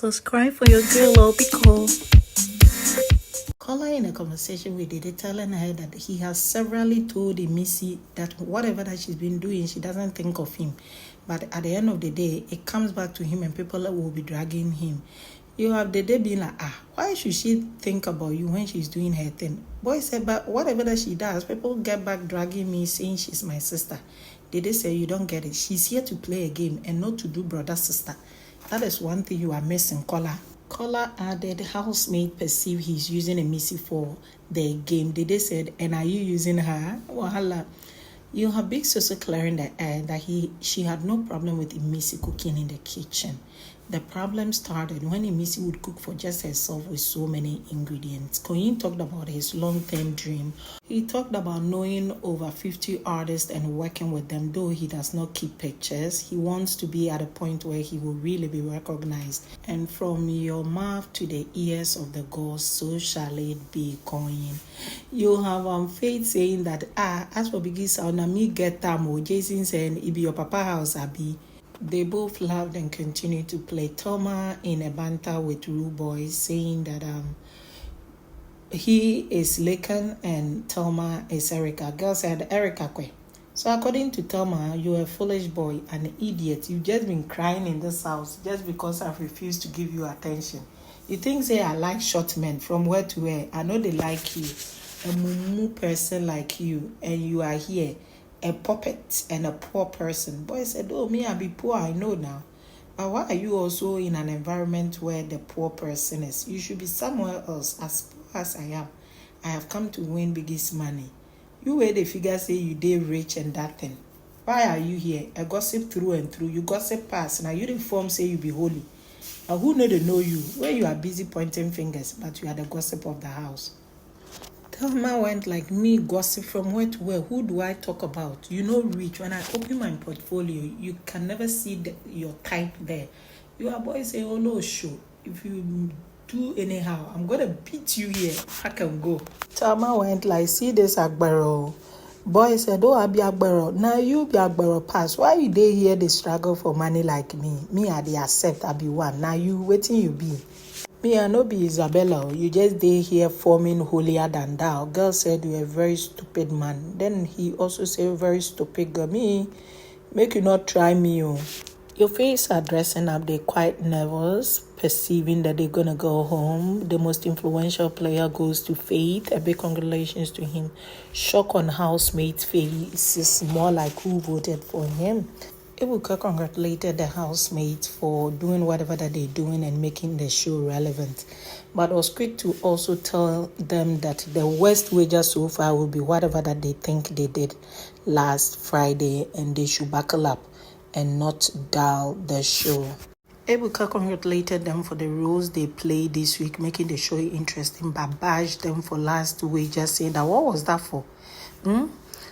Subscribe for your girl Obico. Caller in a conversation with Dede telling her that he has severally told Imisi that whatever that she's been doing, she doesn't think of him. But at the end of the day, it comes back to him and people will be dragging him. You have Dede being like, why should she think about you when she's doing her thing? Boy said, but whatever that she does, people get back dragging me saying she's my sister. Dede said, you don't get it. She's here to play a game and not to do brother-sister. That is one thing you are missing, Caller. Caller added, housemate perceive he's using Imisi for the game. Dede said, and are you using her? Wahala. You have Big Soso clearing the air that she had no problem with Imisi cooking in the kitchen. The problem started when Imisi would cook for just herself with so many ingredients. Koyin talked about his long-term dream. He talked about knowing over 50 artists and working with them, though he does not keep pictures. He wants to be at a point where he will really be recognized. And from your mouth to the ears of the gods, so shall it be, Koyin. You have Faith saying that, as for Biggie Sound, me get time. Jason saying, it be your papa house, Abi. They both laughed and continued to play. Thelma in a banter with Rue Boys, saying that he is Laken and Thelma is Erica. Girl said, Erica kwe. So according to Thelma, you're a foolish boy, an idiot. You've just been crying in this house just because I've refused to give you attention. You think say I like short men from where to where? I know they like you. A mumu person like you, and you are here. A puppet and a poor person. Boy said, oh, me, I be poor, I know now. But why are you also in an environment where the poor person is? You should be somewhere else. As poor as I am, I have come to win biggest money. You where the figure say you did rich and that thing. Why are you here? I gossip through and through. You gossip past. Now you inform say you be holy. Now who know they know you? Where you are busy pointing fingers, but you are the gossip of the house. Thelma went like me, gossip from where to where. Who do I talk about? You know, Rich, when I open my portfolio, you can never see your type there. You are boys say, oh no, show. If you do anyhow, I'm going to beat you here. I can go. Thelma went like, see this Agbero. Boy said, oh, I be Agbero. Now you be Agbero pass. Why you dey here they struggle for money like me? Me, I dey accept, I be one. Now you waiting you be. Me, I no be Isabella. You just dey here forming holier than thou. Girl said you're a very stupid man. Then he also said very stupid girl. Me, make you not try me. Oh. Your face are dressing up. They're quite nervous, perceiving that they're gonna go home. The most influential player goes to Faith. A big congratulations to him. Shock on housemate's face is more like who voted for him. Ebuka congratulated the housemates for doing whatever that they're doing and making the show relevant, but was quick to also tell them that the worst wager so far will be whatever that they think they did last Friday, and they should buckle up and not dull the show. Ebuka congratulated them for the roles they played this week, making the show interesting, but bashed them for last wager, saying that what was that for?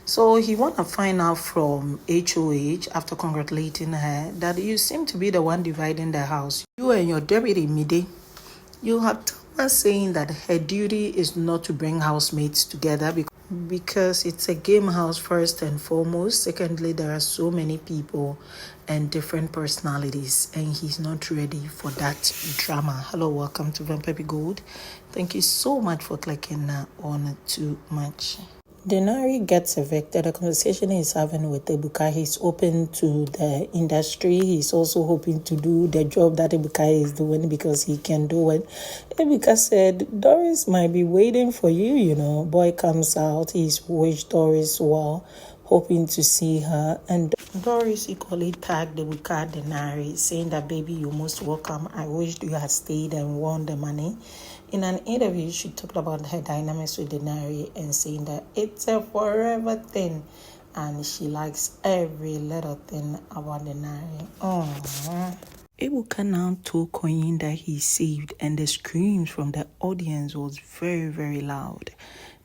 So he want to find out from HOH, after congratulating her, that you seem to be the one dividing the house. You and your deputy, Mide. You have Thomas saying that her duty is not to bring housemates together because it's a game house first and foremost. Secondly, there are so many people and different personalities, and he's not ready for that drama. Hello, welcome to VanperpyGold. Thank you so much for clicking on Too Much. Denari gets evicted. The conversation he's having with Ebuka, he's open to the industry. He's also hoping to do the job that Ebuka is doing because he can do it. Ebuka said, Doris might be waiting for you, you know. Boy comes out, he's wished Doris well, hoping to see her. And Doris equally tagged Ebuka Denari, saying that, baby, you're most welcome. I wished you had stayed and won the money. In an interview, she talked about her dynamics with Denari and saying that it's a forever thing and she likes every little thing about Denari. Ebuka now told Koyin that he saved, and the screams from the audience was very, very loud.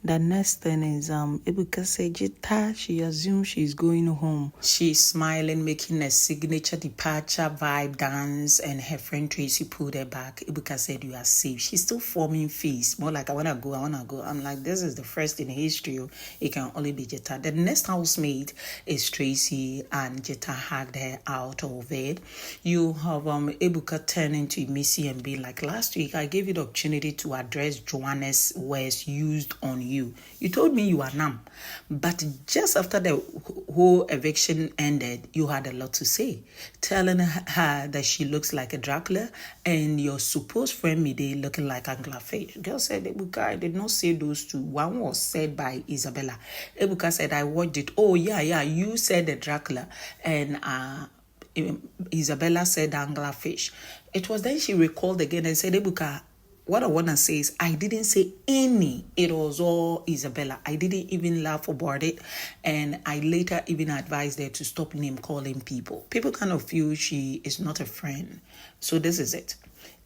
The next thing is Ebuka said Jita, she assumes she's going home. She's smiling, making a signature departure vibe dance, and her friend Tracy pulled her back. Ebuka said, you are safe. She's still forming face, more like I wanna go. I'm like, this is the first in history. It can only be Jita. The next housemate is Tracy, and Jita hugged her out of it. You have Ebuka turning to Imisi and being like, last week I gave you the opportunity to address Joanna's words used on you. You told me you are numb, but just after the whole eviction ended, you had a lot to say, telling her that she looks like a Dracula and your supposed friend Mide looking like Anglerfish. Girl said, Ebuka, I did not say those two. One was said by Isabella. Ebuka said, I watched it. Oh yeah, you said the Dracula, and Isabella said anglerfish. It was then she recalled again and said, Ebuka, what I want to say is I didn't say any. It was all Isabella. I didn't even laugh about it. And I later even advised her to stop name calling people. People kind of feel she is not a friend. So this is it.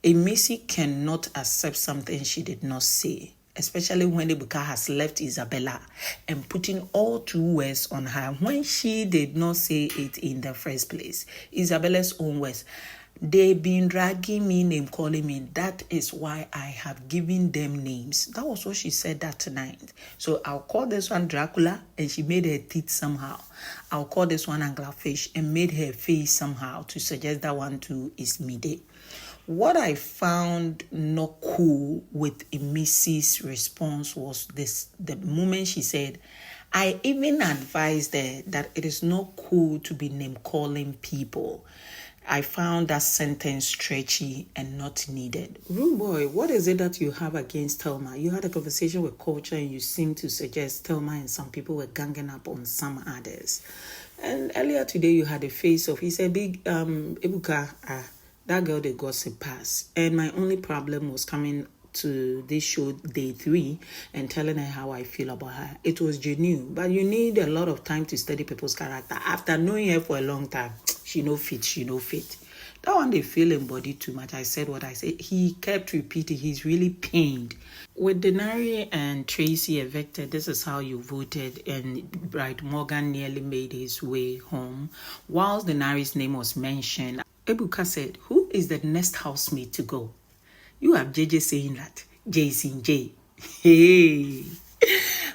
Imisi cannot accept something she did not say, especially when Ebuka has left Isabella and putting all two words on her when she did not say it in the first place. Isabella's own words. They've been dragging me, name calling me. That is why I have given them names. That was what she said that night. So I'll call this one Dracula, and she made her teeth somehow. I'll call this one Anglerfish and made her face somehow to suggest that one too is Mide. What I found not cool with Imisi's response was this: the moment she said, I even advised her that it is not cool to be name calling people. I found that sentence stretchy and not needed. Rude boy, what is it that you have against Thelma? You had a conversation with Culture and you seem to suggest Thelma and some people were ganging up on some others. And earlier today you had a face of, he said, big Ebuka, that girl they gossip pass. And my only problem was coming to this show day 3 and telling her how I feel about her. It was genuine, but you need a lot of time to study people's character. After knowing her for a long time, she no fit. That one they feel embodied too much. I said what I said. He kept repeating. He's really pained. With Denari and Tracy evicted, this is how you voted, and Bright Morgan nearly made his way home. Whilst Denari's name was mentioned, Ebuka said, who is the next housemate to go? You have JJ saying that. Jae'S in J. Hey.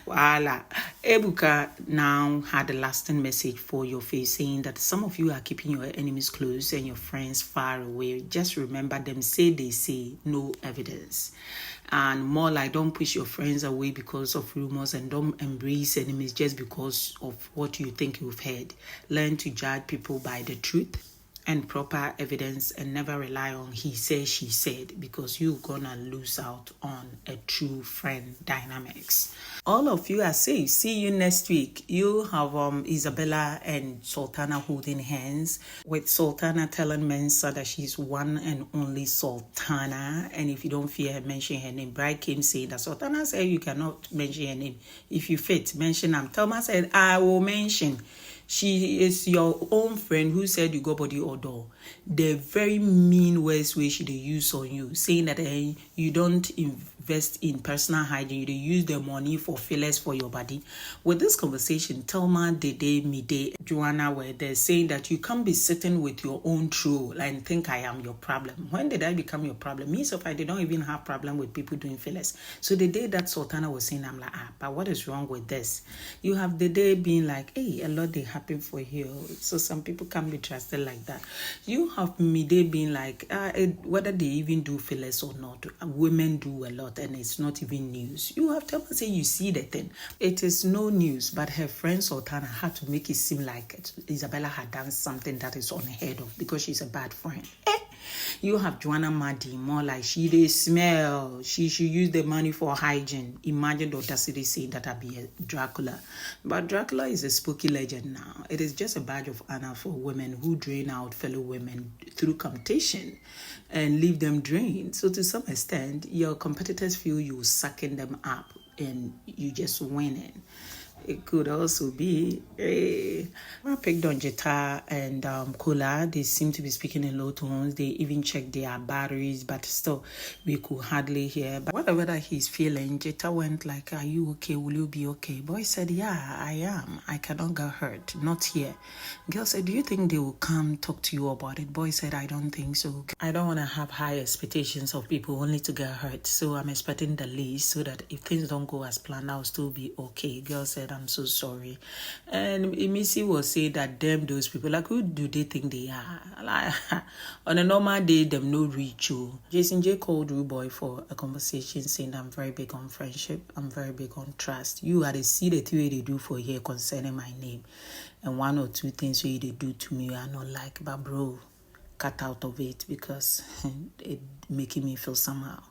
Voila. Ebuka now had a lasting message for your face, saying that some of you are keeping your enemies close and your friends far away. Just remember them say they say, no evidence. And more like, don't push your friends away because of rumors, and don't embrace enemies just because of what you think you've heard. Learn to judge people by the truth and proper evidence, and never rely on he said, she said, because you're gonna lose out on a true friend dynamics. All of you are safe. See you next week. You have Isabella and Sultana holding hands, with Sultana telling Mensa that she's one and only Sultana, and if you don't fear her, mention her name. Bride came saying that Sultana said you cannot mention her name. If you fit, mention her. Thelma said, I will mention. She is your own friend who said you go body odor. The very mean words where she they use on you, saying that you don't invest in personal hygiene, you use the money for fillers for your body. With this conversation, Thelma, Dede, Mide, Joanna were there saying that you can't be sitting with your own troll and think I am your problem. When did I become your problem? Me, so I don't even have problem with people doing fillers. So the day that Sultana was saying, I'm like, but what is wrong with this? You have the day being like, hey, a lot they happen for you. So some people can't be trusted like that. You have Mide being like, whether they even do fillers or not, women do a lot and it's not even news. You have Thelma say you see the thing. It is no news, but her friend Sultana had to make it seem like Isabella had done something that is unheard of because she's a bad friend. You have Joanna Maddy, more like she they smell. She should use the money for hygiene. Imagine the audacity saying that I'll be a Dracula. But Dracula is a spooky legend now. It is just a badge of honor for women who drain out fellow women through competition and leave them drained. So to some extent, your competitors feel you sucking them up and you just winning. It could also be. I picked on Jetta and Kula. They seem to be speaking in low tones. They even checked their batteries, but still, we could hardly hear. But whatever that he's feeling, Jetta went like, "Are you okay? Will you be okay?" Boy said, "Yeah, I am. I cannot get hurt. Not here." Girl said, "Do you think they will come talk to you about it?" Boy said, "I don't think so. I don't want to have high expectations of people only to get hurt. So I'm expecting the least so that if things don't go as planned, I'll still be okay." Girl said, "I'm so sorry." And Imisi was saying that those people, like, who do they think they are? Like, on a normal day, them no reach you. Jason J called Rude Boy for a conversation saying, "I'm very big on friendship. I'm very big on trust. You are the see the thing they do for here concerning my name. And one or two things they do to me are not like, but bro, cut out of it because it making me feel somehow."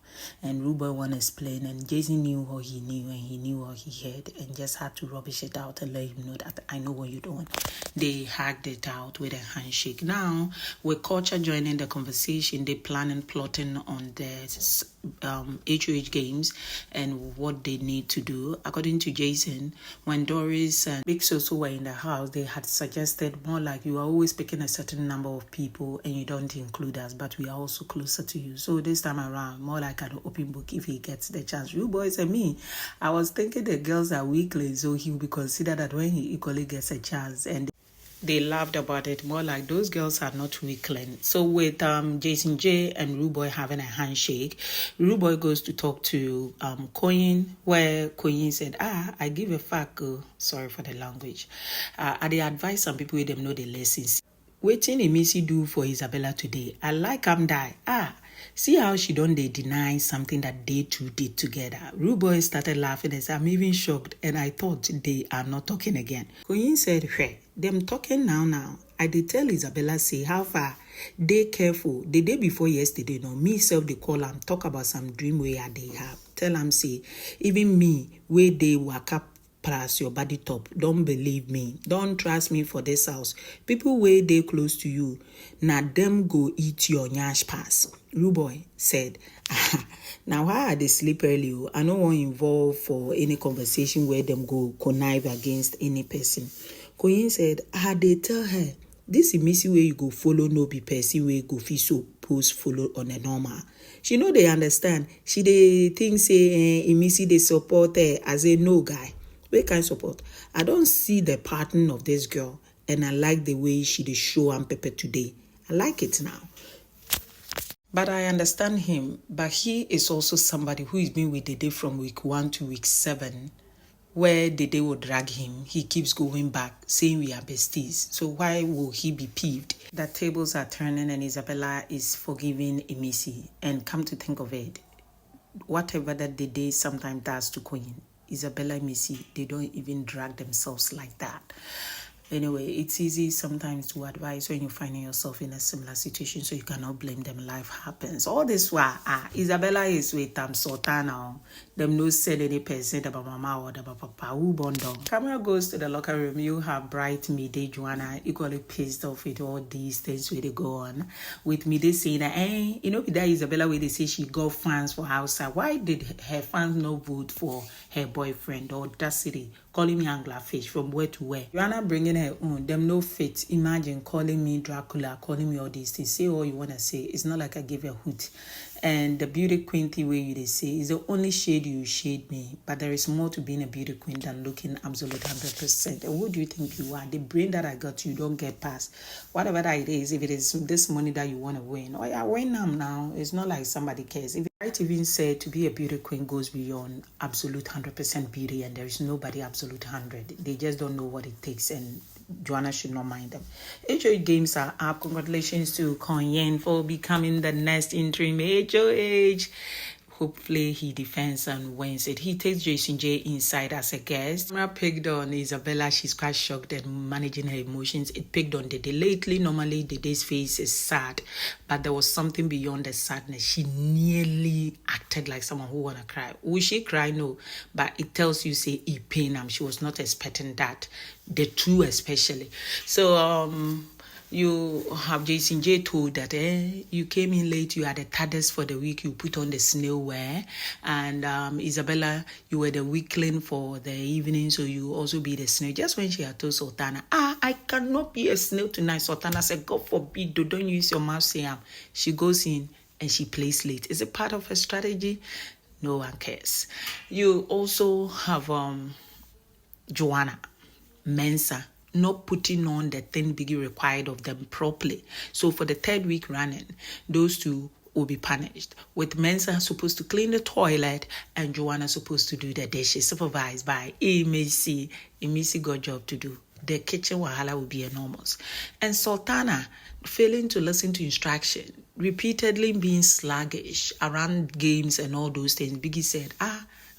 And Ruben want to explain, and Jason knew what he knew and he knew what he heard and just had to rubbish it out and let him know that I know what you're doing. They hacked it out with a handshake. Now, with Culture joining the conversation, they planning plotting on the HOH games and what they need to do. According to Jason, when Doris and Big Soso were in the house, they had suggested more like, "You are always picking a certain number of people and you don't include us, but we are also closer to you. So this time around, more like an open book if he gets the chance." You boys and me, I was thinking the girls are weaklings, so he will be considered that when he equally gets a chance. And they laughed about it, more like those girls are not weaklings. So with Jason J and Rude Boy having a handshake, Rude Boy goes to talk to Koyin, where Koyin said, "I give a fuck." Sorry for the language. They advise some people with them know the lessons. Waiting Imisi do for Isabella today. I like die. See how she don't they deny something that they two did together. Rude Boy started laughing and said, "I'm even shocked and I thought they are not talking again." Koyin said, "Hey, them talking now. I did tell Isabella say how far they careful. The day before yesterday, no, me self they call and talk about some dream where they have. Tell them say, even me where they wake up plus your body top. Don't believe me. Don't trust me for this house. People where they close to you, now them go eat your nyash pass." Rude Boy said, "Now why are they sleep early? I don't want involved for any conversation where them go connive against any person." Koyin said, "They tell her, this Imisi way you go follow no be person way go fit so post follow on a normal. She know they understand. She they think say Imisi they support her as a no guy. Where can support? I don't see the pattern of this girl and I like the way she dey show and pepper today. I like it now. But I understand him, but he is also somebody who is been with Dede from week 1 to week 7, where Dede will drag him. He keeps going back, saying we are besties. So why will he be peeved that tables are turning and Isabella is forgiving Imisi? And come to think of it, whatever that Dede sometimes does to Koyin, Isabella and Imisi, they don't even drag themselves like that. Anyway, it's easy sometimes to advise when you're finding yourself in a similar situation, so you cannot blame them. Life happens. All this while, Isabella is with Sultana. Them no said any person about mama or about papa who bondo. Camera goes to the locker room. You have bright midday Joanna equally pissed off with all these things where they go on. With midday saying that, you know, that Isabella where they say she got fans for outside. Why did her fans not vote for her boyfriend? Or audacity, calling me anglerfish from where to where? Joanna bringing her own. Them no fit. Imagine calling me Dracula, calling me all these things. Say all you want to say. It's not like I give a hoot. And the beauty queen thing way you they say is the only shade you shade me. But there is more to being a beauty queen than looking absolute 100%. And what do you think you are? The brain that I got, you don't get past. Whatever that it is, if it is this money that you want to win, oh yeah, win them now. It's not like somebody cares. If right even said to be a beauty queen goes beyond absolute 100% beauty, and there is nobody absolute 100. They just don't know what it takes, and Joanna should not mind them. HOH games are up. Congratulations to Koyin for becoming the next interim HOH. Hopefully he defends and wins it. He takes Jason J inside as a guest. Camera picked on Isabella. She's quite shocked and managing her emotions. It picked on Dede. Lately, normally Dede's face is sad, but there was something beyond the sadness. She nearly acted like someone who wanna cry. Will she cry? No, but it tells you say it pain. She was not expecting that. The two especially. So You have Jason J told that you came in late, you are the tiredest for the week, you put on the snail wear, and Isabella, you were the weakling for the evening, so you also be the snail. Just when she had told Sultana, I cannot be a snail tonight, Sultana said, God forbid, don't use your mouth, say she goes in and she plays late. Is it part of her strategy? No one cares. You also have Joanna, Mensa, not putting on the thing Biggie required of them properly. So for the third week running, those two will be punished. With Mensa supposed to clean the toilet and Joanna supposed to do the dishes, supervised by Imisi. Imisi got job to do. The kitchen wahala will be enormous. And Sultana, failing to listen to instruction, repeatedly being sluggish around games and all those things. Biggie said,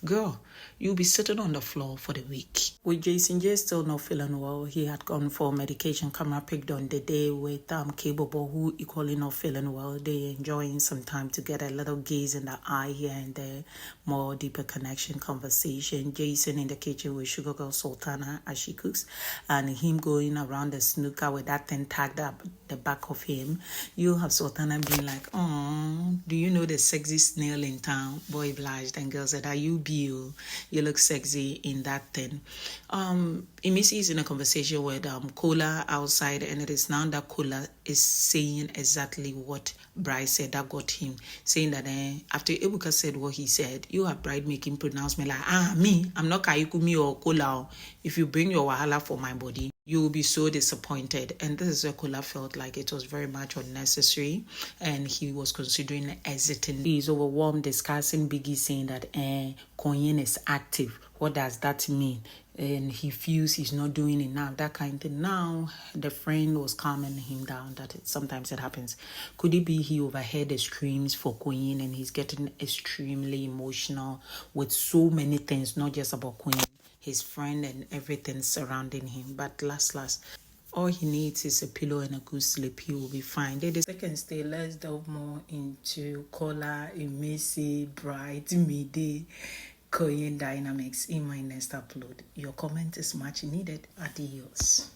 girl, you'll be sitting on the floor for the week. With Jason J still not feeling well, he had gone for medication. Camera picked on the day with Capable, who equally not feeling well. They enjoying some time together, a little gaze in the eye here and there, more deeper connection, conversation. Jason in the kitchen with Sugar Girl Sultana as she cooks, and him going around the snooker with that thing tagged up the back of him. You have Sultana being like, oh, do you know the sexy snail in town? Boy blushed and girl said, are you Bill? You look sexy in that thing. Imisi is in a conversation with Kola outside, and it is now that Kola is saying exactly what Bryce said that got him, saying that after Ebuka said what he said, you have Bride making pronouncement like, me, I'm not Kaikumi or Kola. If you bring your wahala for my body, you will be so disappointed. And this is where Kola felt like it was very much unnecessary, and he was considering exiting. He's overwhelmed discussing Biggie saying that Koyin is active. What does that mean? And he feels he's not doing enough, that kind of thing. Now, the friend was calming him down that sometimes it happens. Could it be he overheard the screams for Koyin and he's getting extremely emotional with so many things, not just about Koyin, his friend and everything surrounding him. But last, all he needs is a pillow and a good sleep. He will be fine. The second stay, let's delve more into Kola, Imisi, Bright, Midday, Koyin dynamics in my next upload. Your comment is much needed. Adios.